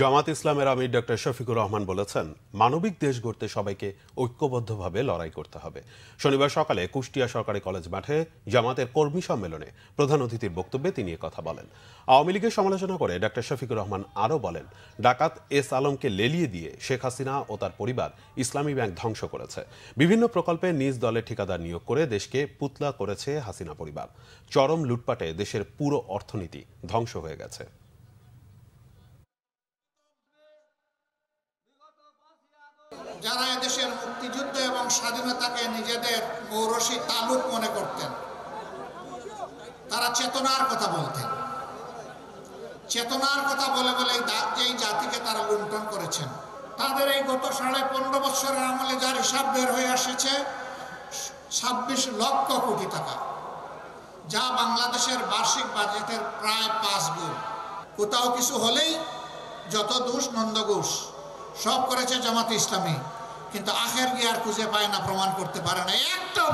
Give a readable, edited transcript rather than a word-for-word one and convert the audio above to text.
জামাত ইসলামের আমির ডক্টর শফিকুর রহমান বলেছেন, মানবিক দেশ গড়তে সবাইকে ঐক্যবদ্ধভাবে লড়াই করতে হবে। শনিবার সকালে কুষ্টিয়া সরকারি কলেজ মাঠে জামাতের কর্মী সম্মেলনে প্রধান অতিথির বক্তব্যে তিনি কথা বলেন। আওয়ামী লীগের সমালোচনা করে ডক্টর শফিকুর রহমান আরও বলেন, ডাকাত এস আলমকে লেলিয়ে দিয়ে শেখ হাসিনা ও তার পরিবার ইসলামী ব্যাংক ধ্বংস করেছে। বিভিন্ন প্রকল্পে নিজ দলের ঠিকাদার নিয়োগ করে দেশকে পুতলা করেছে হাসিনা পরিবার। চরম লুটপাটে দেশের পুরো অর্থনীতি ধ্বংস হয়ে গেছে। যারা এদেশের মুক্তিযুদ্ধ এবং স্বাধীনতাকে নিজেদের মৌরসী তালুক মনে করতেন, তারা চেতনার কথা বলতেন। চেতনার কথা বলে বলে যেই জাতিকে তারা লুণ্ঠন করেছেন, তাদের এই গত 15.5 বছরের আমলে যার হিসাব বের হয়ে আসছে 26 লক্ষ কোটি টাকা, যা বাংলাদেশের বার্ষিক বাজেটের প্রায় 5 গুণ। কোথাও কিছু হলেই যত দোষ নন্দঘোষ সব করেছে জামাত ইসলামী, কিন্তু আখের গিয়ে আর খুঁজে পায় না, প্রমাণ করতে পারে না, একটাও